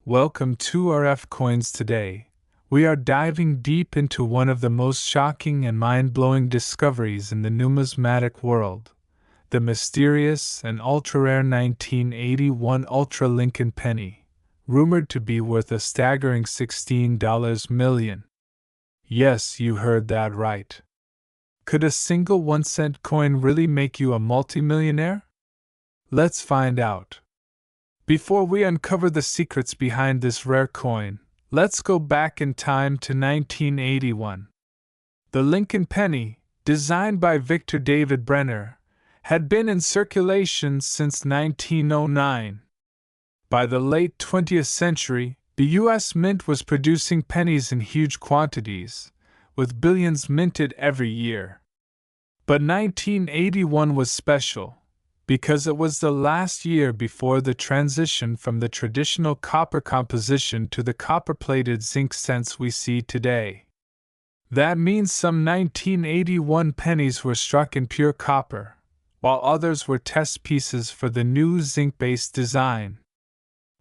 Welcome to RF Coins today. We are diving deep into one of the most shocking and mind-blowing discoveries in the numismatic world, the mysterious and ultra-rare 1981 Ultra Lincoln penny, rumored to be worth a staggering $16 million. Yes, you heard that right. Could a single 1-cent coin really make you a multimillionaire? Let's find out. Before we uncover the secrets behind this rare coin, let's go back in time to 1981. The Lincoln penny, designed by Victor David Brenner, had been in circulation since 1909. By the late 20th century, the U.S. Mint was producing pennies in huge quantities, with billions minted every year. But 1981 was special, because it was the last year before the transition from the traditional copper composition to the copper-plated zinc cents we see today. That means some 1981 pennies were struck in pure copper, while others were test pieces for the new zinc-based design.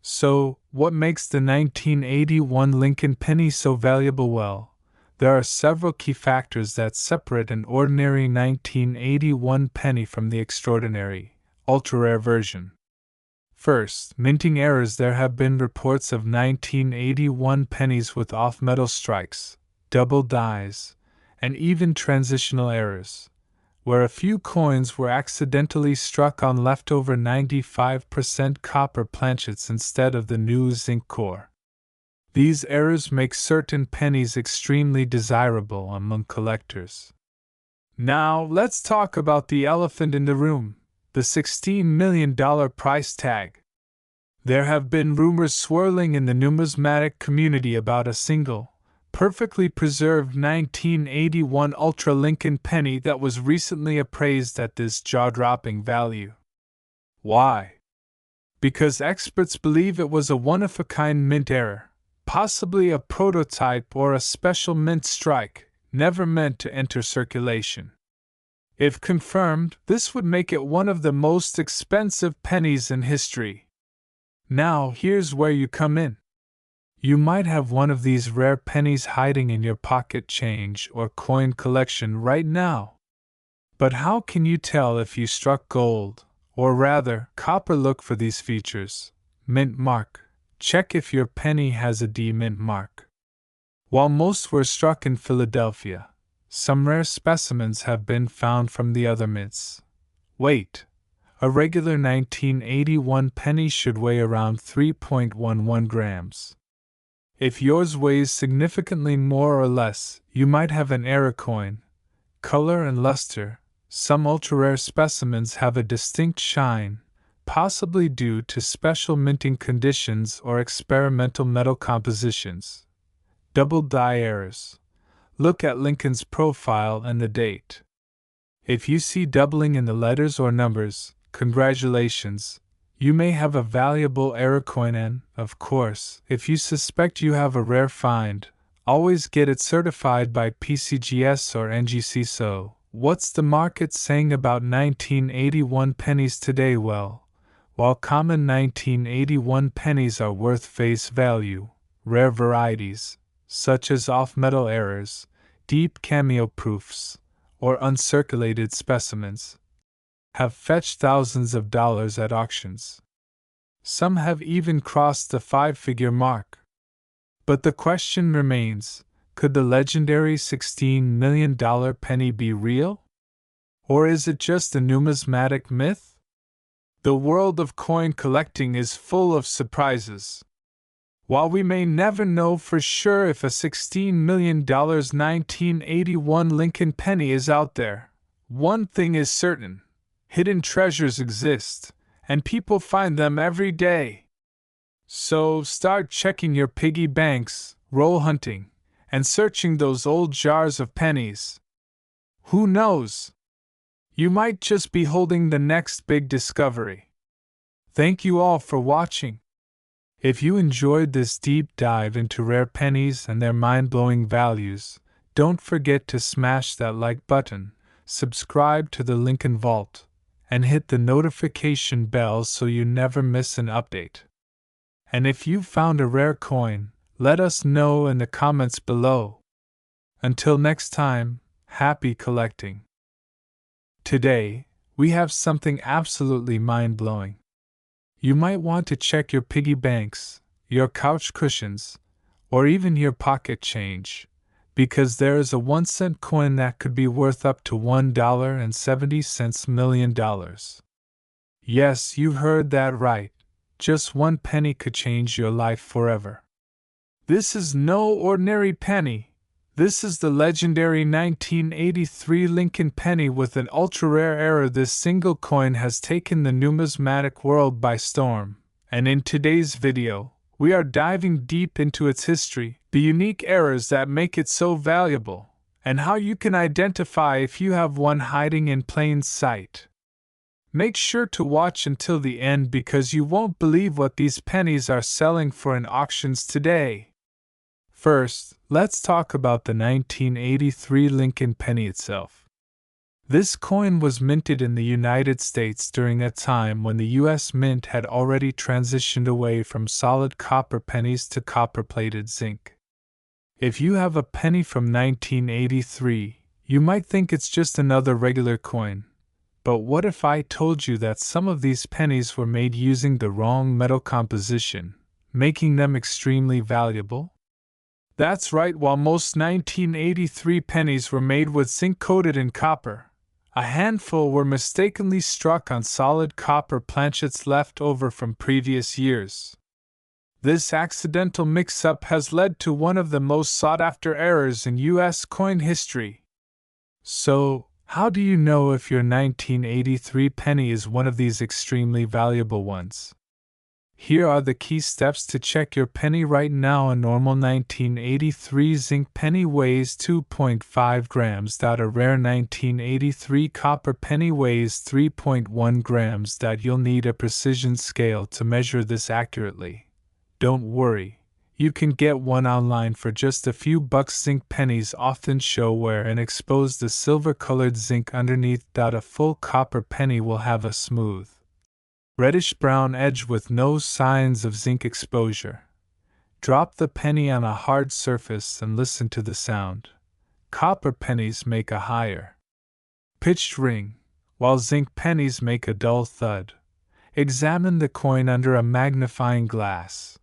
So, what makes the 1981 Lincoln penny so valuable? Well, there are several key factors that separate an ordinary 1981 penny from the extraordinary, ultra-rare version. First, minting errors. There have been reports of 1981 pennies with off-metal strikes, double dies, and even transitional errors, where a few coins were accidentally struck on leftover 95% copper planchets instead of the new zinc core. These errors make certain pennies extremely desirable among collectors. Now, let's talk about the elephant in the room, the $16 million price tag. There have been rumors swirling in the numismatic community about a single, perfectly preserved 1981 Ultra Lincoln penny that was recently appraised at this jaw-dropping value. Why? Because experts believe it was a one-of-a-kind mint error, possibly a prototype or a special mint strike, never meant to enter circulation. If confirmed, this would make it one of the most expensive pennies in history. Now, here's where you come in. You might have one of these rare pennies hiding in your pocket change or coin collection right now. But how can you tell if you struck gold, or rather, copper? Look for these features. Mint mark. Check if your penny has a D mint mark. While most were struck in Philadelphia, some rare specimens have been found from the other mints. Weight. A regular 1981 penny should weigh around 3.11 grams. If yours weighs significantly more or less, you might have an error coin. Color and luster. Some ultra-rare specimens have a distinct shine, possibly due to special minting conditions or experimental metal compositions. Double die errors. Look at Lincoln's profile and the date. If you see doubling in the letters or numbers, congratulations, you may have a valuable error coin. And, of course, if you suspect you have a rare find, always get it certified by PCGS or NGC. So, what's the market saying about 1981 pennies today? Well, while common 1981 pennies are worth face value, rare varieties, such as off-metal errors, deep cameo proofs, or uncirculated specimens, have fetched thousands of dollars at auctions. Some have even crossed the 5-figure mark. But the question remains, could the legendary $16 million penny be real? Or is it just a numismatic myth? The world of coin collecting is full of surprises. While we may never know for sure if a $16 million 1981 Lincoln penny is out there, one thing is certain: hidden treasures exist, and people find them every day. So start checking your piggy banks, roll hunting, and searching those old jars of pennies. Who knows? You might just be holding the next big discovery. Thank you all for watching. If you enjoyed this deep dive into rare pennies and their mind-blowing values, don't forget to smash that like button, subscribe to the Lincoln Vault, and hit the notification bell so you never miss an update. And if you've found a rare coin, let us know in the comments below. Until next time, happy collecting. Today, we have something absolutely mind-blowing. You might want to check your piggy banks, your couch cushions, or even your pocket change, because there is a 1-cent coin that could be worth up to $1.70 million. Yes, you heard that right. Just 1 penny could change your life forever. This is no ordinary penny. This is the legendary 1983 Lincoln penny with an ultra-rare error. This single coin has taken the numismatic world by storm, and in today's video, we are diving deep into its history, the unique errors that make it so valuable, and how you can identify if you have one hiding in plain sight. Make sure to watch until the end because you won't believe what these pennies are selling for in auctions today. First, let's talk about the 1983 Lincoln penny itself. This coin was minted in the United States during a time when the U.S. Mint had already transitioned away from solid copper pennies to copper-plated zinc. If you have a penny from 1983, you might think it's just another regular coin. But what if I told you that some of these pennies were made using the wrong metal composition, making them extremely valuable? That's right, while most 1983 pennies were made with zinc coated in copper, a handful were mistakenly struck on solid copper planchets left over from previous years. This accidental mix-up has led to one of the most sought-after errors in U.S. coin history. So, how do you know if your 1983 penny is one of these extremely valuable ones? Here are the key steps to check your penny right now. A normal 1983 zinc penny weighs 2.5 grams. A rare 1983 copper penny weighs 3.1 grams. You'll need a precision scale to measure this accurately. Don't worry, you can get one online for just a few bucks. Zinc pennies often show wear and expose the silver-colored zinc underneath. A full copper penny will have a smooth, reddish-brown edge with no signs of zinc exposure. Drop the penny on a hard surface and listen to the sound. Copper pennies make a higher pitched ring, while zinc pennies make a dull thud. Examine the coin under a magnifying glass.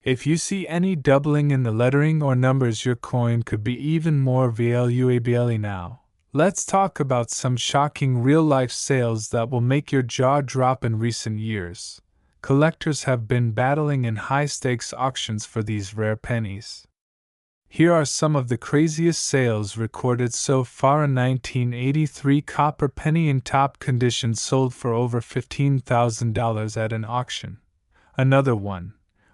If you see any doubling in the lettering or numbers, your coin could be even more valuable. Now, let's talk about some shocking real-life sales that will make your jaw drop. In recent years, collectors have been battling in high-stakes auctions for these rare pennies. Here are some of the craziest sales recorded so far. A 1983 copper penny in top condition sold for over $15,000 at an auction. Another one,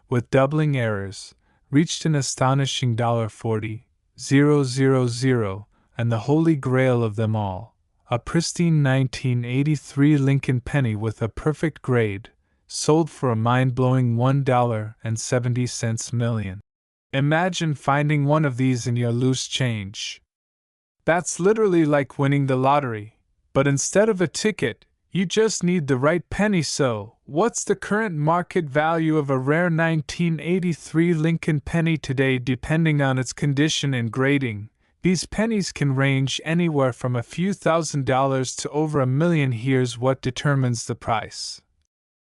with doubling errors, reached an astonishing $40,000, and the holy grail of them all, a pristine 1983 Lincoln penny with a perfect grade, sold for a mind-blowing $1.70 million. Imagine finding one of these in your loose change. That's literally like winning the lottery, but instead of a ticket, you just need the right penny. So, what's the current market value of a rare 1983 Lincoln penny today? Depending on its condition and grading, these pennies can range anywhere from a few $1,000s to over $1 million. Here's what determines the price.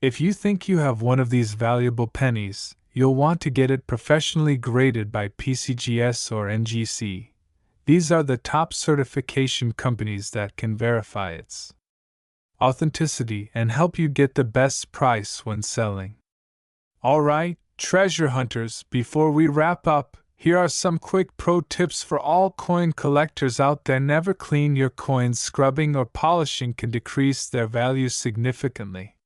If you think you have one of these valuable pennies, you'll want to get it professionally graded by PCGS or NGC. These are the top certification companies that can verify its authenticity and help you get the best price when selling. Alright, treasure hunters, before we wrap up, here are some quick pro tips for all coin collectors out there. Never clean your coins. Scrubbing or polishing can decrease their value significantly.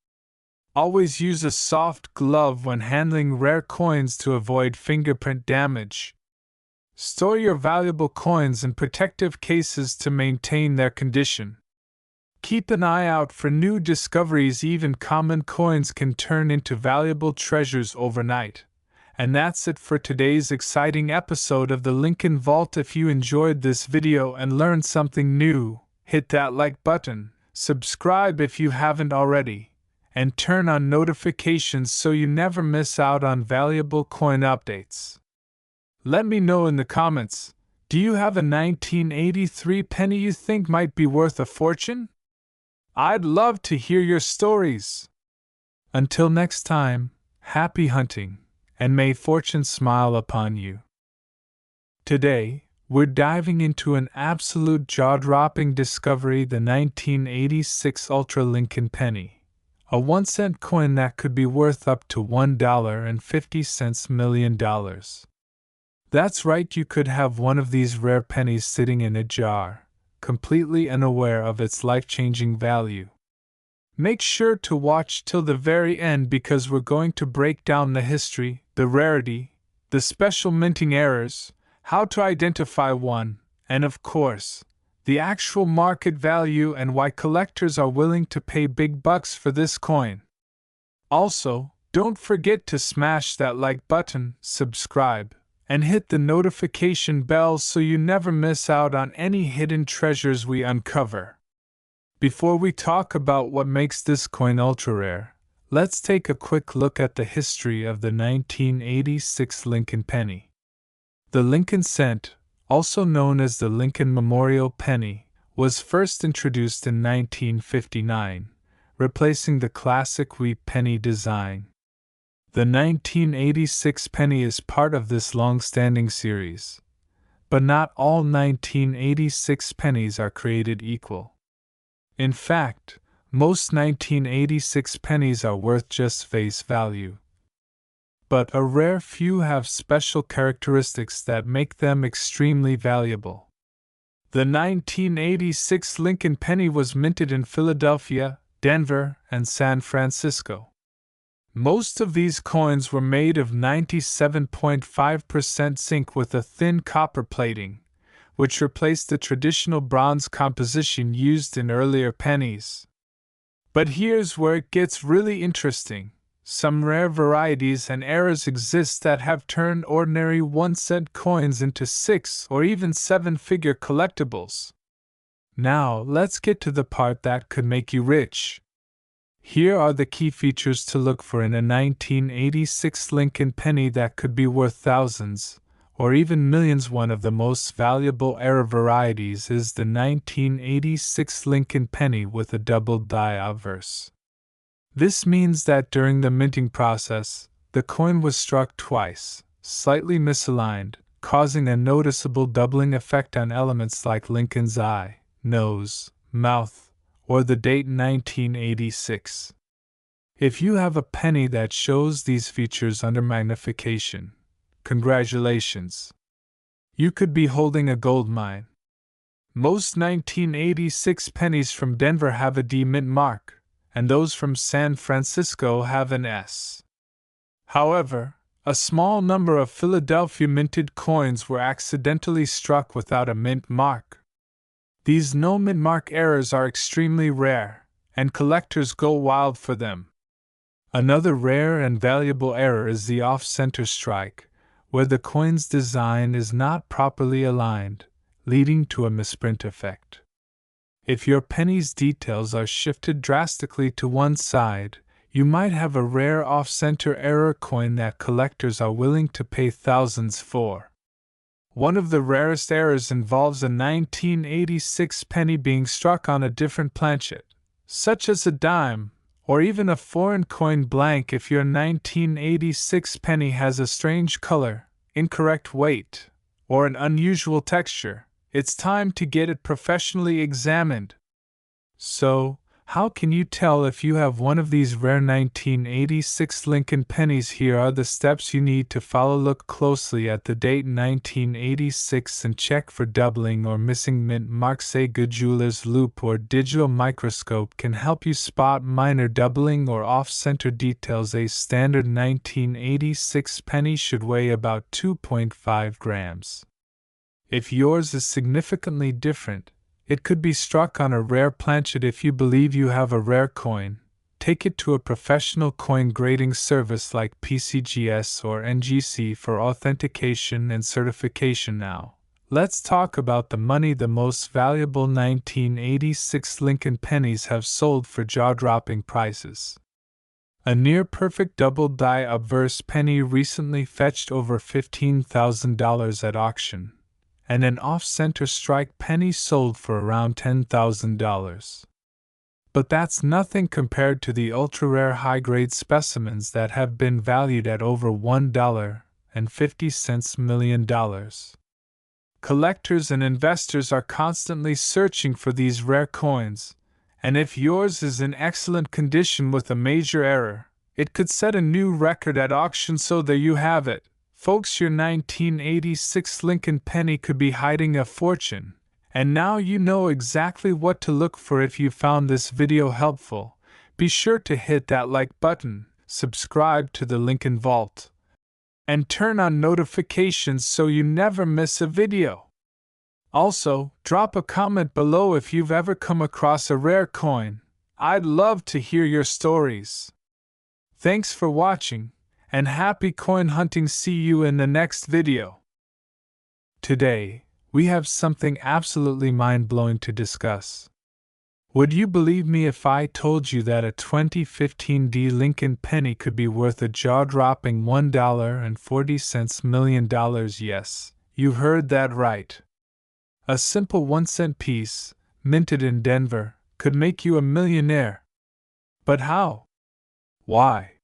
Always use a soft glove when handling rare coins to avoid fingerprint damage. Store your valuable coins in protective cases to maintain their condition. Keep an eye out for new discoveries. Even common coins can turn into valuable treasures overnight. And that's it for today's exciting episode of the Lincoln Vault. If you enjoyed this video and learned something new, hit that like button, subscribe if you haven't already, and turn on notifications so you never miss out on valuable coin updates. Let me know in the comments, do you have a 1983 penny you think might be worth a fortune? I'd love to hear your stories. Until next time, happy hunting, and may fortune smile upon you. Today, we're diving into an absolute jaw-dropping discovery, the 1986 Ultra Lincoln Penny, a 1-cent coin that could be worth up to $1.50 million. That's right, you could have one of these rare pennies sitting in a jar, completely unaware of its life-changing value. Make sure to watch till the very end because we're going to break down the history, the rarity, the special minting errors, how to identify one, and of course, the actual market value and why collectors are willing to pay big bucks for this coin. Also, don't forget to smash that like button, subscribe, and hit the notification bell so you never miss out on any hidden treasures we uncover. Before we talk about what makes this coin ultra rare, let's take a quick look at the history of the 1986 Lincoln Penny. The Lincoln cent, also known as the Lincoln Memorial Penny, was first introduced in 1959, replacing the classic wheat penny design. The 1986 penny is part of this long-standing series, but not all 1986 pennies are created equal. In fact, most 1986 pennies are worth just face value. But a rare few have special characteristics that make them extremely valuable. The 1986 Lincoln Penny was minted in Philadelphia, Denver, and San Francisco. Most of these coins were made of 97.5% zinc with a thin copper plating, which replaced the traditional bronze composition used in earlier pennies. But here's where it gets really interesting. Some rare varieties and errors exist that have turned ordinary 1-cent coins into 6 or even 7-figure collectibles. Now, let's get to the part that could make you rich. Here are the key features to look for in a 1986 Lincoln Penny that could be worth thousands, or even millions. One of the most valuable error varieties is the 1986 Lincoln Penny with a double die obverse. This means that during the minting process, the coin was struck twice, slightly misaligned, causing a noticeable doubling effect on elements like Lincoln's eye, nose, mouth, or the date 1986. If you have a penny that shows these features under magnification, congratulations! You could be holding a gold mine. Most 1986 pennies from Denver have a D mint mark, and those from San Francisco have an S. However, a small number of Philadelphia minted coins were accidentally struck without a mint mark. These no mint mark errors are extremely rare, and collectors go wild for them. Another rare and valuable error is the off-center strike, where the coin's design is not properly aligned, leading to a misprint effect. If your penny's details are shifted drastically to one side, you might have a rare off-center error coin that collectors are willing to pay thousands for. One of the rarest errors involves a 1986 penny being struck on a different planchet, such as a dime, or even a foreign coin blank. If your 1986 penny has a strange color, incorrect weight, or an unusual texture, it's time to get it professionally examined. So, how can you tell if you have one of these rare 1986 Lincoln pennies? Here are the steps you need to follow. Look closely at the date 1986 and check for doubling or missing mint marks. A good jeweler's loupe or digital microscope can help you spot minor doubling or off-center details. A standard 1986 penny should weigh about 2.5 grams. If yours is significantly different, it could be struck on a rare planchet. If you believe you have a rare coin, take it to a professional coin grading service like PCGS or NGC for authentication and certification. Now, let's talk about the money. The most valuable 1986 Lincoln pennies have sold for jaw-dropping prices. A near-perfect double-die obverse penny recently fetched over $15,000 at auction, and an off-center strike penny sold for around $10,000. But that's nothing compared to the ultra-rare high-grade specimens that have been valued at over $1.50 million. Collectors and investors are constantly searching for these rare coins, and if yours is in excellent condition with a major error, it could set a new record at auction. So there you have it, folks. Your 1986 Lincoln penny could be hiding a fortune, and now you know exactly what to look for. If you found this video helpful, be sure to hit that like button, subscribe to the Lincoln Vault, and turn on notifications so you never miss a video. Also, drop a comment below if you've ever come across a rare coin. I'd love to hear your stories. Thanks for watching, and happy coin hunting. See you in the next video. Today, we have something absolutely mind-blowing to discuss. Would you believe me if I told you that a 2015 Lincoln penny could be worth a jaw-dropping $1.40 million? Yes, you heard that right. A simple 1-cent piece, minted in Denver, could make you a millionaire. But how? Why?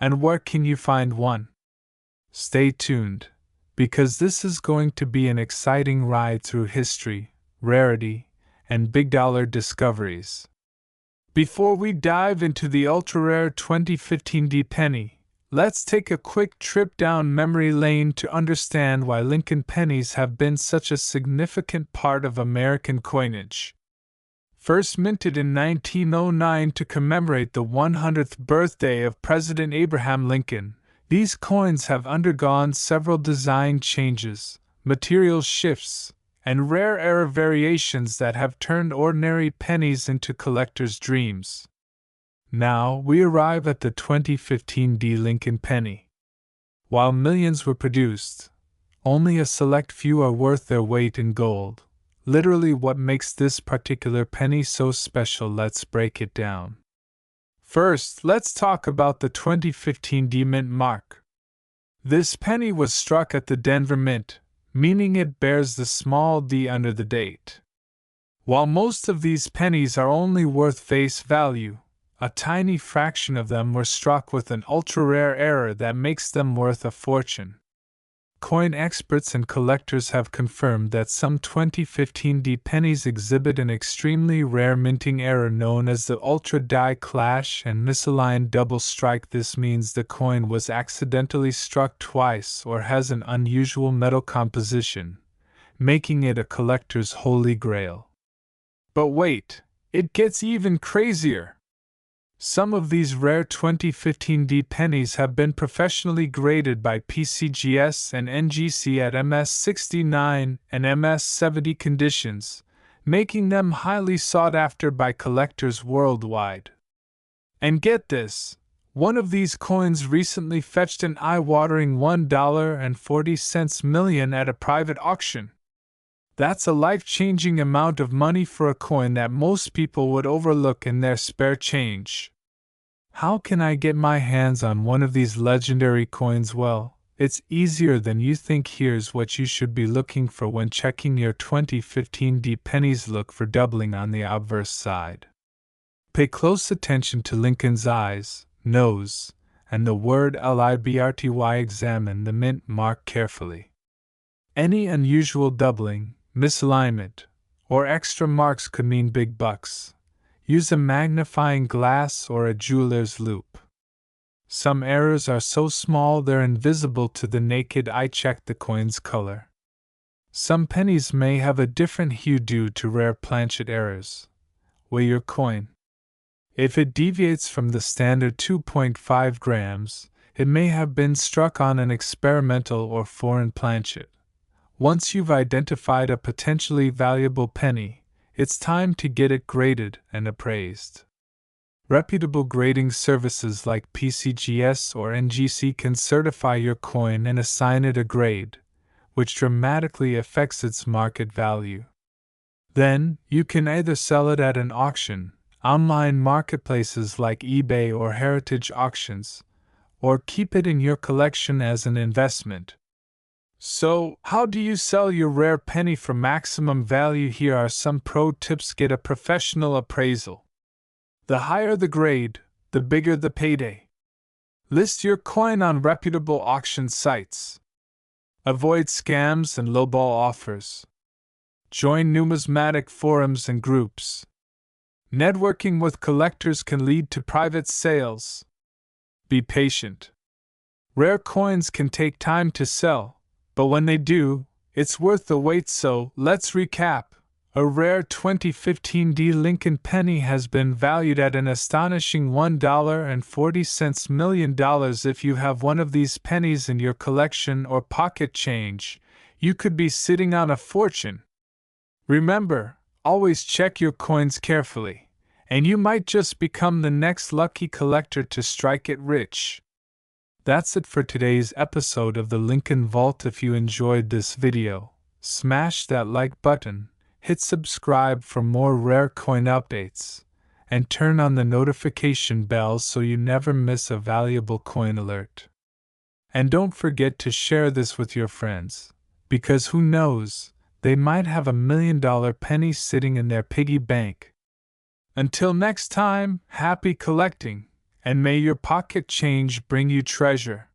And where can you find one? Stay tuned, because this is going to be an exciting ride through history, rarity, and big dollar discoveries. Before we dive into the ultra-rare 2015 penny, let's take a quick trip down memory lane to understand why Lincoln pennies have been such a significant part of American coinage. First minted in 1909 to commemorate the 100th birthday of President Abraham Lincoln, these coins have undergone several design changes, material shifts, and rare error variations that have turned ordinary pennies into collectors' dreams. Now we arrive at the 2015 Lincoln penny. While millions were produced, only a select few are worth their weight in gold. Literally, what makes this particular penny so special? Let's break it down. First, let's talk about the 2015 mint mark. This penny was struck at the Denver Mint, meaning it bears the small d under the date. While most of these pennies are only worth face value, a tiny fraction of them were struck with an ultra-rare error that makes them worth a fortune. Coin experts and collectors have confirmed that some 2015 pennies exhibit an extremely rare minting error known as the ultra-die clash and misaligned double strike. This means the coin was accidentally struck twice or has an unusual metal composition, making it a collector's holy grail. But wait, it gets even crazier. Some of these rare 2015 pennies have been professionally graded by PCGS and NGC at MS69 and MS70 conditions, making them highly sought after by collectors worldwide. And get this, one of these coins recently fetched an eye-watering $1.40 million at a private auction. That's a life-changing amount of money for a coin that most people would overlook in their spare change. How can I get my hands on one of these legendary coins? Well, it's easier than you think. Here's what you should be looking for when checking your 2015 pennies. Look for doubling on the obverse side. Pay close attention to Lincoln's eyes, nose, and the word LIBRTY. Examine the mint mark carefully. Any unusual doubling, misalignment, or extra marks could mean big bucks. Use a magnifying glass or a jeweler's loupe. Some errors are so small they're invisible to the naked eye. Check the coin's color. Some pennies may have a different hue due to rare planchet errors. Weigh your coin. If it deviates from the standard 2.5 grams, it may have been struck on an experimental or foreign planchet. Once you've identified a potentially valuable penny, it's time to get it graded and appraised. Reputable grading services like PCGS or NGC can certify your coin and assign it a grade, which dramatically affects its market value. Then, you can either sell it at an auction, online marketplaces like eBay or heritage auctions, or keep it in your collection as an investment. So, how do you sell your rare penny for maximum value? Here are some pro tips. Get a professional appraisal. The higher the grade, the bigger the payday. List your coin on reputable auction sites. Avoid scams and lowball offers. Join numismatic forums and groups. Networking with collectors can lead to private sales. Be patient. Rare coins can take time to sell, but when they do, it's worth the wait. So, let's recap. A rare 2015 D Lincoln penny has been valued at an astonishing $1.40 million. If you have one of these pennies in your collection or pocket change, you could be sitting on a fortune. Remember, always check your coins carefully, and you might just become the next lucky collector to strike it rich. That's it for today's episode of the Lincoln Vault. If you enjoyed this video, smash that like button, hit subscribe for more rare coin updates, and turn on the notification bell so you never miss a valuable coin alert. And don't forget to share this with your friends, because who knows, they might have $1 million penny sitting in their piggy bank. Until next time, happy collecting, and may your pocket change bring you treasure.